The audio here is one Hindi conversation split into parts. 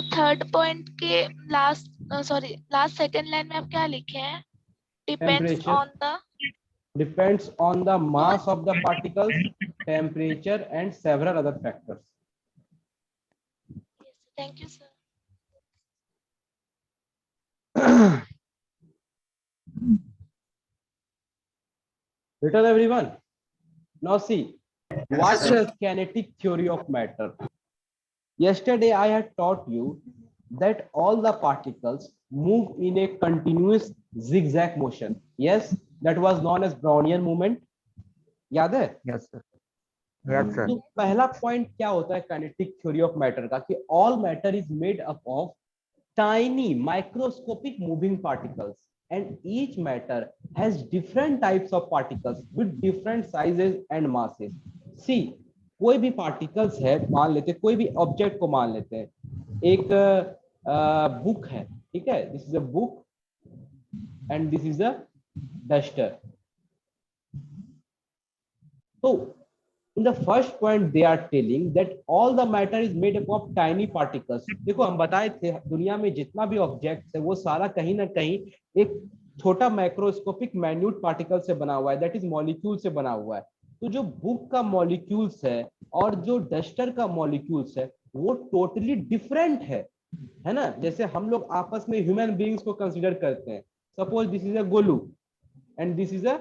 सर थर्ड पॉइंट के लास्ट सेकंड लाइन में आप क्या लिखे हैं? Depends temperature, on the depends on the mass of the particles, temperature and several other factors. Thank you sir. Written everyone? Now see, what is kinetic theory of matter? Yesterday I had taught you that all the particles move in a continuous zigzag motion. Yes, that was known as Brownian movement. याद है? Yes sir, yes sir. तो पहला पॉइंट क्या होता है काइनेटिक थ्योरी ऑफ मैटर का, कि all matter is made up of tiny microscopic moving particles and each matter has different types of particles with different sizes and masses. See, कोई भी पार्टिकल्स है, मान लेते कोई भी ऑब्जेक्ट को मान लेते हैं, एक बुक है, ठीक है, this is a book and this is a duster. तो in the first point they are telling that all the matter is made up of tiny particles. देखो हम बताए थे दुनिया में जितना भी ऑब्जेक्ट्स है वो सारा कहीं ना कहीं एक छोटा माइक्रोस्कोपिक मैन्यूट पार्टिकल से बना हुआ है, दैट इज मॉलिक्यूल से बना हुआ है. तो जो बुक का मॉलिक्यूल्स है और जो डस्टर का मॉलिक्यूल्स है वो टोटली डिफरेंट है ना. जैसे हम लोग आपस में ह्यूमन बीइंग्स को कंसिडर करते हैं, suppose this is a Golu and this is a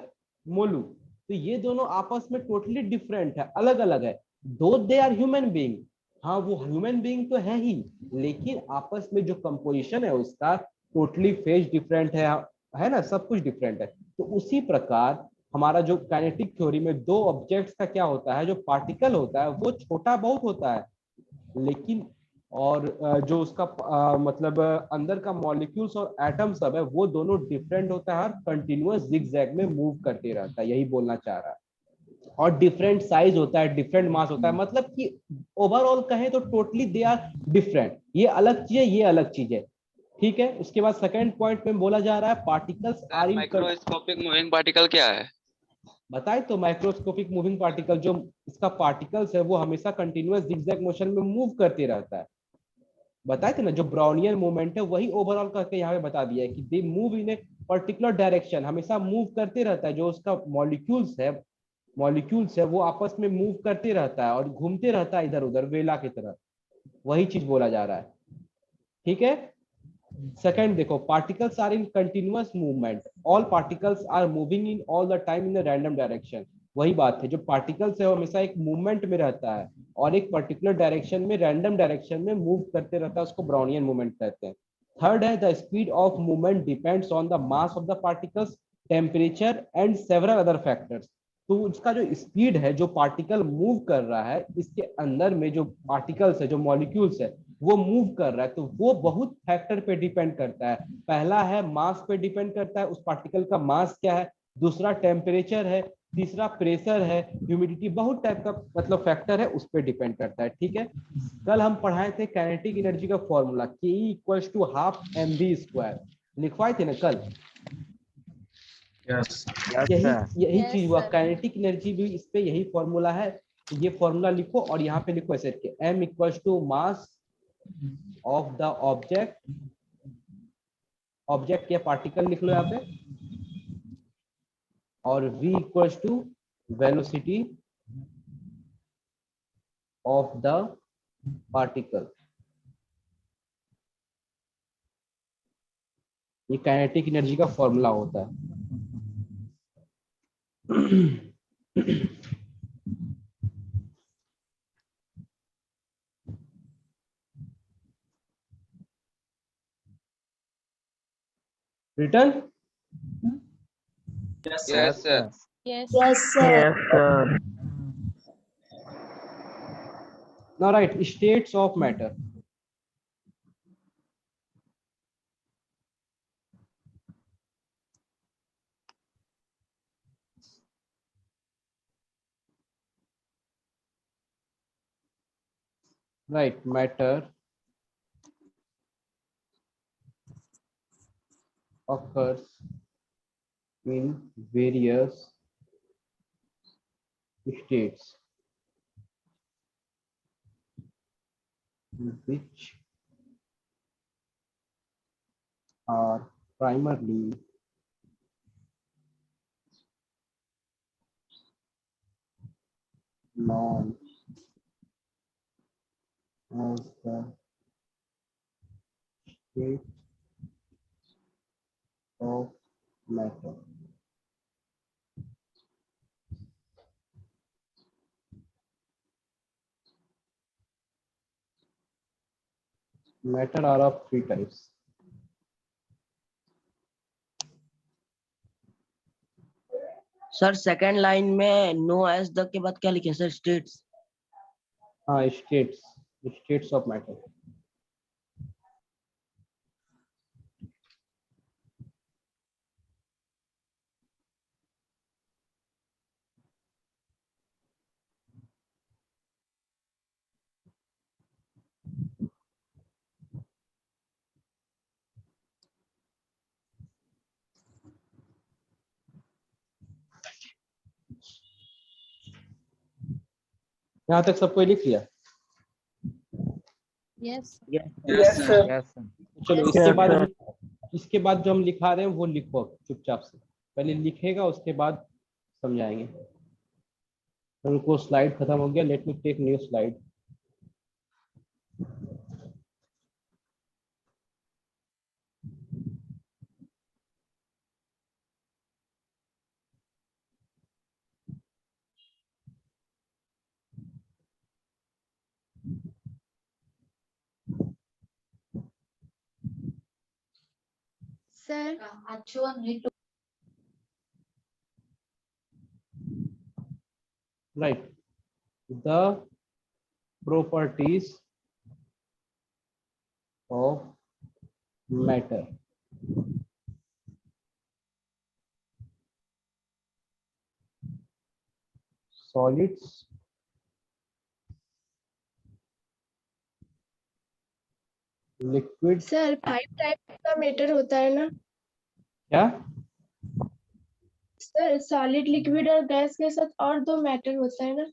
Molu, तो ये दोनों आपस में टोटली डिफरेंट है, अलग अलग है. दो दे आर ह्यूमन बीइंग, हाँ वो ह्यूमन बीइंग तो है ही, लेकिन आपस में जो कंपोजिशन है उसका टोटली फेज डिफरेंट है ना, सब कुछ डिफरेंट है. तो उसी प्रकार हमारा जो काइनेटिक थ्योरी में दो ऑब्जेक्ट्स का क्या होता है, जो पार्टिकल होता है वो छोटा बहुत होता है, लेकिन और जो उसका मतलब अंदर का मॉलिक्यूल्स और एटम सब है वो दोनों डिफरेंट होता है और कंटिन्यूअस जिगजैग में मूव करते रहता है, यही बोलना चाह रहा है. और डिफरेंट साइज होता है, डिफरेंट मास होता है, मतलब कि ओवरऑल कहें तो टोटली दे आर डिफरेंट. ये अलग चीज है, ये अलग चीज है, ठीक है. उसके बाद सेकंड पॉइंट में बोला जा रहा है particles are in, microscopic moving particle क्या है? बताए तो माइक्रोस्कोपिक मूविंग पार्टिकल, जो इसका पार्टिकल्स है वो हमेशा कंटिन्यूअस जिगजैग मोशन में मूव करते रहता है. बताए थे ना, जो ब्राउनियन मूवमेंट है वही ओवरऑल करके यहाँ पे बता दिया है कि they move in a particular direction, हमेशा मूव करते रहता है. जो उसका मॉलिक्यूल्स है वो आपस में मूव करते रहता है और घूमते रहता है इधर उधर वेला की तरह, वही चीज बोला जा रहा है, ठीक है. सेकंड देखो, particles are in continuous movement, all particles are moving in all the time in random direction. वही बात है, जो पार्टिकल्स है वो हमेशा एक मूवमेंट में रहता है और एक पर्टिकुलर डायरेक्शन में, रैंडम डायरेक्शन में मूव करते रहता है, उसको ब्राउनियन मूवमेंट कहते हैं. थर्ड है the speed of movement depends on the mass of the particles, temperature and several other factors. तो उसका जो स्पीड है, जो पार्टिकल मूव कर रहा है, इसके अंदर में जो पार्टिकल्स है, जो मॉलिक्यूल्स है वो मूव कर रहा है, तो वो बहुत फैक्टर पे डिपेंड करता है. पहला है मास पे डिपेंड करता है, उस पार्टिकल का मास क्या है. दूसरा टेम्परेचर है, तीसरा प्रेशर है, ह्यूमिडिटी, बहुत टाइप का मतलब फैक्टर है, उस पर डिपेंड करता है, ठीक है. कल हम पढ़ाए थे काइनेटिक एनर्जी का formula K equals to half M V square, लिखवाए थे ना कल. यस यही सर। यही Yes, चीज हुआ, sir. काइनेटिक एनर्जी भी इस पे यही फॉर्मूला है. ये फॉर्मूला लिखो और यहाँ पे लिखो ऐसे के m equals to mass of the object, object या पार्टिकल लिख लो यहाँ पे, और v equals to velocity of the particle. ये काइनेटिक एनर्जी का फॉर्मूला होता है. Return. Yes sir. Yes. Yes, sir. Yes sir. Now write states of matter. Right, matter occurs in various states which are primarily known as the state of matter. Matter are of three types. Sir second line में नो एज द के बाद क्या लिखे सर? स्टेट्स। हाँ, states of matter. यहाँ तक सब कोई लिख लिया? Yes yes sir. Yes sir. चलो Yes, इसके बाद जो हम लिखा रहे हैं वो लिखो चुपचाप से। पहले लिखेगा उसके बाद समझाएंगे। उनको स्लाइड खत्म हो गया। Let me take new slide. sir. Right. The properties of matter. Solids, liquids, sir 5 type का मैटर होता है ना क्या? सर? सॉलिड, लिक्विड और गैस के साथ और 2 मैटर होता है ना?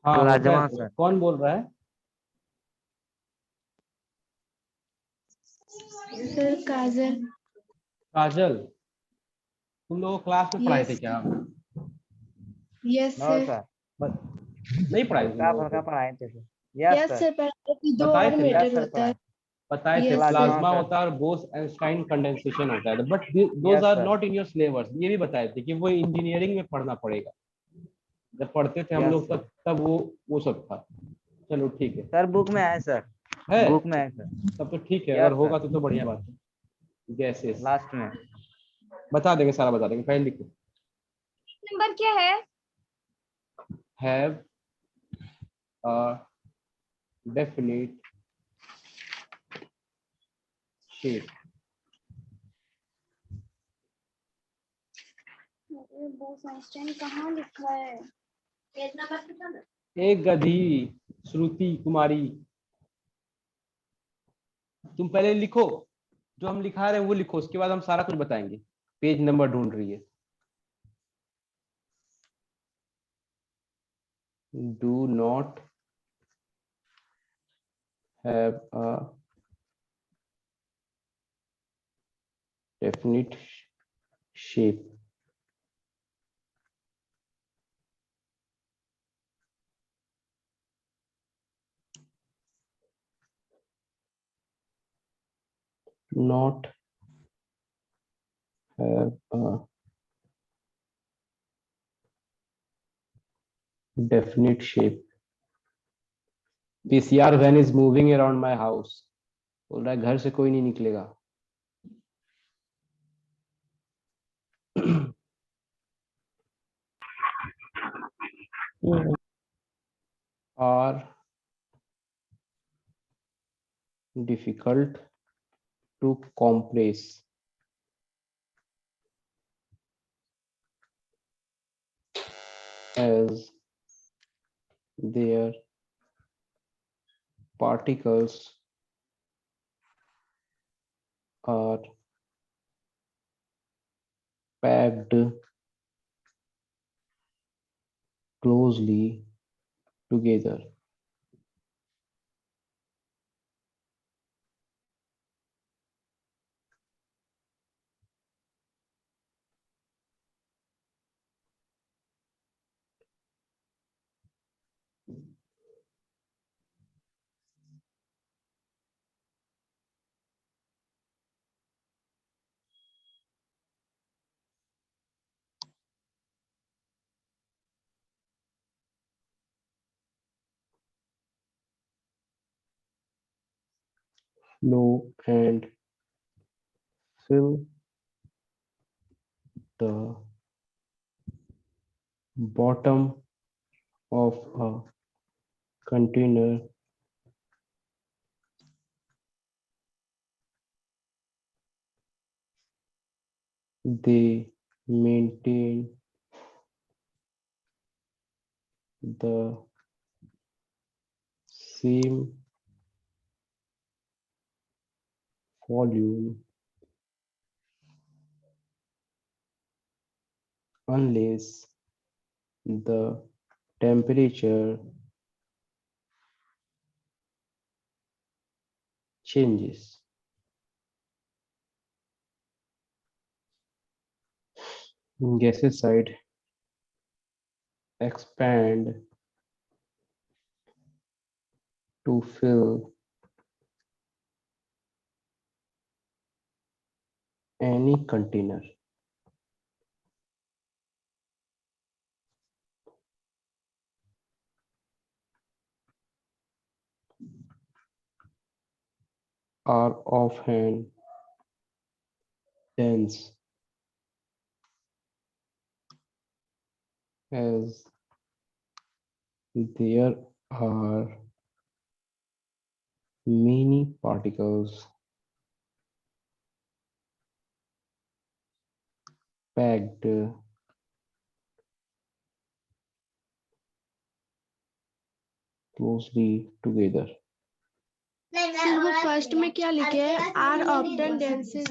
हाँ होता प्लाज्मा है। सर। कौन बोल रहा है? सर काजल। काजल, तुम लोग क्लास में पढ़ाए Yes, थे क्या? Yes no sir. सर। नहीं पढ़ाए थे तुम हल्का लोगों फुल्का को? पढ़ाए थे sir. Yes yes sir. Sir, पहले कि 2 बताए और थे? मैटर यस सर होता है। बताए थे Yes, प्लाज्मा sir. होता है और बोस-आइंस्टाइन कंडेंसेशन होता है। But those Yes, are sir. Not in your syllabus. ये भी बताए थे कि वो इंजीनियरिंग में पढ़ना पड़ेगा। जब पढ़ते थे हम Yes, लोग sir. तब वो सब था। चलो ठीक है। सर बुक में है सर। है बुक में है सर। तब तो ठीक है। Yes, अगर होगा sir. तो बढ़िया बात है। गैसेस लास्ट में। बता देंगे, सारा बता देंगे। पहले लिखो। नंबर क्या है? Have a definite shape. Bose Einstein कहाँ लिखा है? पेज नंबर कितना? एक गधी श्रुति कुमारी, तुम पहले लिखो। जो हम लिखा रहे हैं वो लिखो, उसके बाद हम सारा कुछ बताएंगे। पेज नंबर ढूंढ रही है। Do not have a definite shape. Not have a definite shape. PCR van is moving around my house. बोल रहा है घर से कोई नहीं निकलेगा। Are difficult to compress as their particles are packed closely together. flow and fill the bottom of a container they maintain the same volume unless the temperature changes. Gases side expand to fill any container. Are often dense as there are many particles packed closely together. Sir वो फर्स्ट में क्या लिखे हैं are ऑप्टन डेंसिस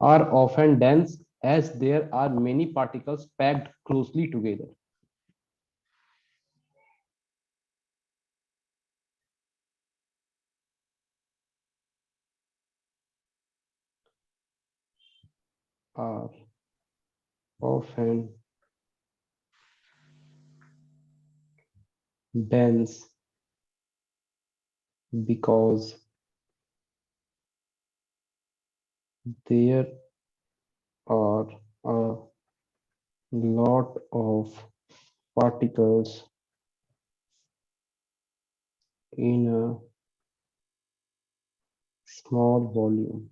Are often dense as there are many particles packed closely together. Are often dense because there are a lot of particles in a small volume.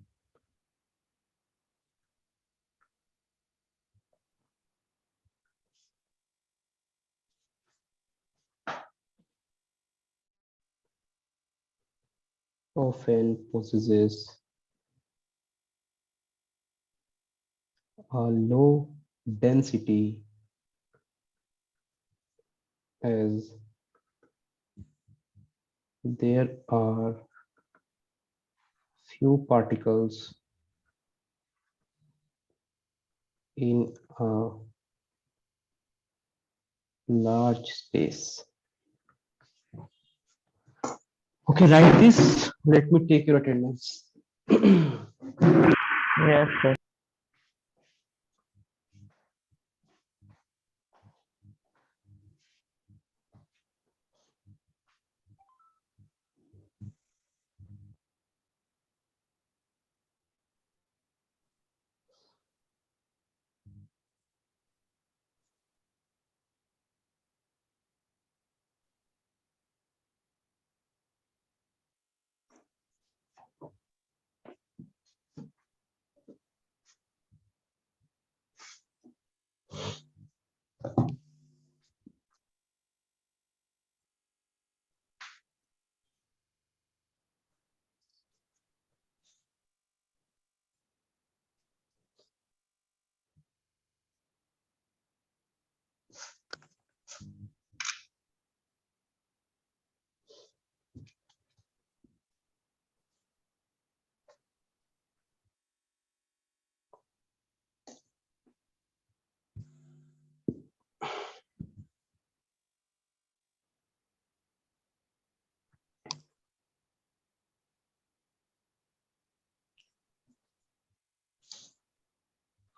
Often possesses a low density as there are few particles in a large space. Okay, write this. Let me take your attendance. Yes, sir.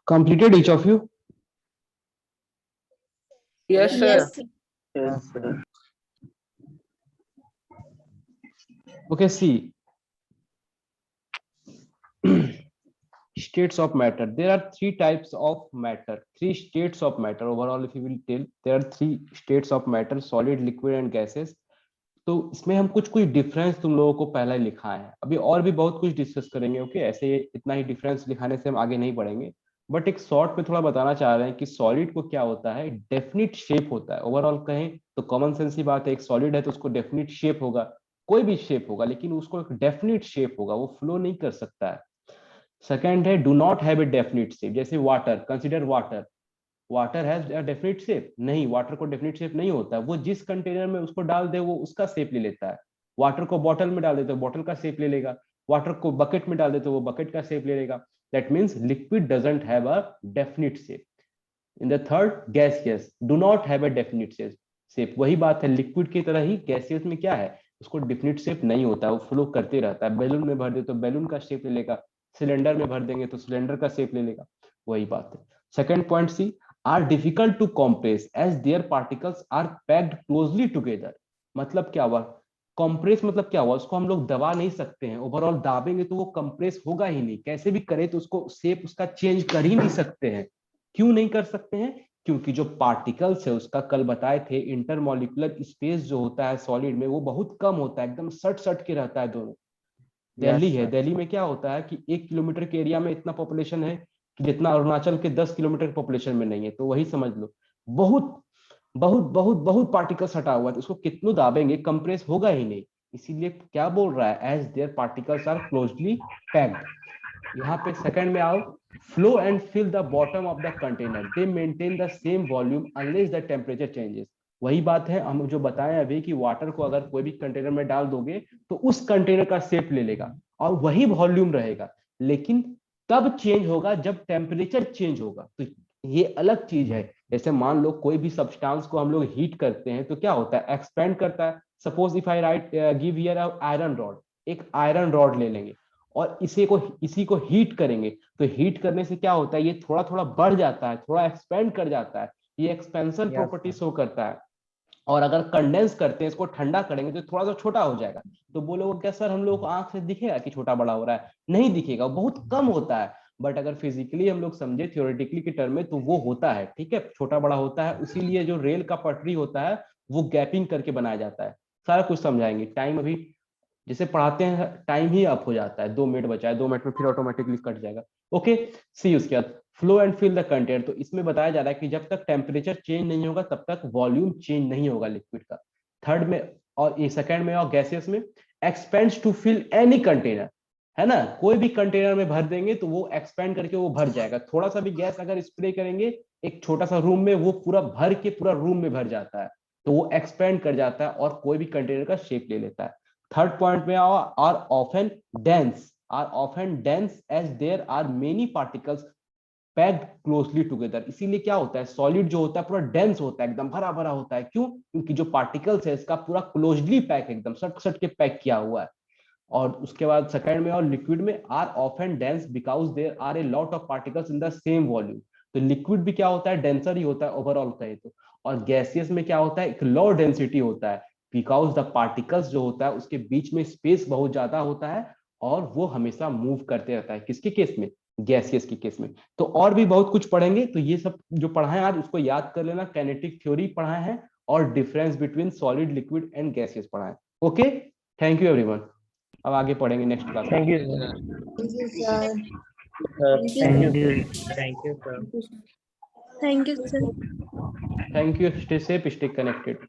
Completed each of you? Yes, sir. Yes. Yes, sir. Okay, see. States of matter. There are three types of matter, three states of matter. Overall, if you will tell, there are three states of matter: solid, liquid, and gases. तो इसमें हम कुछ डिफरेंस तुम लोगों को पहले लिखा है, अभी और भी बहुत कुछ डिस्कस करेंगे। ओके, ऐसे इतना ही डिफरेंस लिखाने से हम आगे नहीं बढ़ेंगे, बट एक शॉर्ट में थोड़ा बताना चाह रहे हैं कि सॉलिड को क्या होता है, डेफिनिट शेप होता है। ओवरऑल कहें तो कॉमन सेंस की बात है, एक सॉलिड है तो उसको डेफिनिट शेप होगा, कोई भी शेप होगा, लेकिन उसको एक डेफिनिट शेप होगा, वो फ्लो नहीं कर सकता है। सेकंड है do not have a definite shape, जैसे water, consider water, water has a definite shape, नहीं, वाटर को डेफिनिट शेप नहीं होता है। वो जिस कंटेनर में उसको डाल दे वो उसका शेप ले लेता है। वाटर को बॉटल में डाल दे तो बॉटल का शेप ले लेगा, वाटर को बकेट में डाल दे तो वो बकेट का शेप ले लेगा। That means liquid doesn't have a definite shape. In the third, gaseous do not have a definite shape, वही बात है, लिक्विड की तरह ही गैसियस में क्या है, उसको डेफिनिट शेप नहीं होता है, वो फ्लो करते रहता है। बैलून में भर दे तो बैलून का शेप ले लेगा, सिलेंडर में भर देंगे तो सिलेंडर का शेप ले लेगा, वही बात है। Second point see, are difficult to compress as their particles are packed closely together. मतलब क्या हुआ, कंप्रेस मतलब क्या हुआ, उसको हम लोग दबा नहीं सकते हैं, ओवरऑल दाबेंगे तो वो कंप्रेस होगा ही नहीं, कैसे भी करे तो उसको शेप उसका चेंज कर ही नहीं सकते हैं। क्यों नहीं कर सकते हैं, क्योंकि जो पार्टिकल्स है उसका कल बताए थे, इंटरमॉलिक्यूलर स्पेस जो होता है सॉलिड में वो बहुत कम होता है, एकदम सट सट के रहता है दोनों। दिल्ली है, दिल्ली में क्या होता है कि 1 किलोमीटर के एरिया में इतना पॉपुलेशन है कि जितना अरुणाचल के 10 किलोमीटर के पॉपुलेशन में नहीं है, तो वही समझ लो, बहुत बहुत बहुत बहुत पार्टिकल्स हटा हुआ है, तो उसको कितनों दाबेंगे कंप्रेस होगा ही नहीं। इसीलिए क्या बोल रहा है, as their particles are closely packed. यहाँ पे सेकंड में आओ, flow and fill the bottom of the container, they maintain the same volume unless the temperature changes. वही बात है हम जो बताएं अभी कि वाटर को अगर कोई भी कंटेनर में डाल दोगे तो उस कंटेनर का शेप ले लेगा और वही वॉल्यूम रहेगा, लेकिन तब चेंज होगा जब टेम्परेचर चेंज होगा। तो ये अलग चीज है। जैसे मान लो कोई भी सब्सटेंस को हम लोग हीट करते हैं तो क्या होता है, एक्सपेंड करता है। Suppose if I right give here iron rod, एक आयरन रॉड ले लेंगे और इसी को हीट करेंगे, तो हीट करने से क्या होता है, ये थोड़ा थोड़ा बढ़ जाता है, थोड़ा एक्सपेंड कर जाता है, ये एक्सपेंशन प्रॉपर्टी शो करता है। और अगर कंडेंस करते हैं, इसको ठंडा करेंगे तो थोड़ा सा छोटा हो जाएगा। तो बोलोगे क्या सर हम लोग को आंख से दिखेगा कि छोटा बड़ा हो रहा है, नहीं दिखेगा, बहुत कम होता है। बट अगर फिजिकली हम लोग समझे थ्योरेटिकली के टर्म में तो वो होता है, ठीक है, छोटा बड़ा होता है। इसीलिए जो रेल का पटरी होता है वो गैपिंग करके बनाया जाता है। सारा कुछ समझाएंगे, टाइम अभी जिसे पढ़ाते हैं टाइम ही अप हो जाता है, 2 मिनट बचा है, 2 मिनट में फिर ऑटोमेटिकली कट जाएगा। ओके, सी उसके बाद flow and fill the container. तो इसमें बताया जा रहा है कि जब तक टेम्परेचर चेंज नहीं होगा तब तक वॉल्यूम चेंज नहीं होगा लिक्विड का। थर्ड में और ये सेकंड में और गैसेस में, expands to fill any container, है ना, कोई भी कंटेनर में भर देंगे तो वो एक्सपेंड करके वो भर जाएगा। थोड़ा सा भी गैस अगर स्प्रे करेंगे एक छोटा सा रूम में, वो पूरा भर के पूरा रूम में भर जाता है, तो वो एक्सपेंड कर जाता है और कोई भी कंटेनर का शेप ले लेता है। थर्ड पॉइंट में आओ, are often dense as there are many particles packed closely together. इसीलिए क्या होता है, सॉलिड जो होता है पूरा डेंस होता है, एकदम भरा भरा होता है। क्यों, क्योंकि जो पार्टिकल्स है इसका पूरा क्लोजली पैक, एकदम सट सट के पैक किया हुआ है। और उसके बाद सेकंड में और लिक्विड में, are often dense because there are a lot of particles in the same volume. तो लिक्विड भी क्या होता है, डेंसर ही होता है ओवरऑल कहे तो। और गैसियस में क्या होता है, एक लो डेंसिटी होता है, बिकॉज द पार्टिकल्स जो होता है उसके बीच में स्पेस बहुत ज्यादा होता है और वो हमेशा मूव करते रहता है। किसके केस में, गैसियस के केस में। तो और भी बहुत कुछ पढ़ेंगे, तो ये सब जो पढ़ाए आज उसको याद कर लेना। काइनेटिक थ्योरी पढ़ाए हैं और difference between solid, liquid and gaseous पढ़ाए। Okay, thank you everyone. अब आगे पढ़ेंगे नेक्स्ट क्लास में। Thank you sir. Thank you thank you sir. Thank you sir. Thank you, stay safe, stay connected.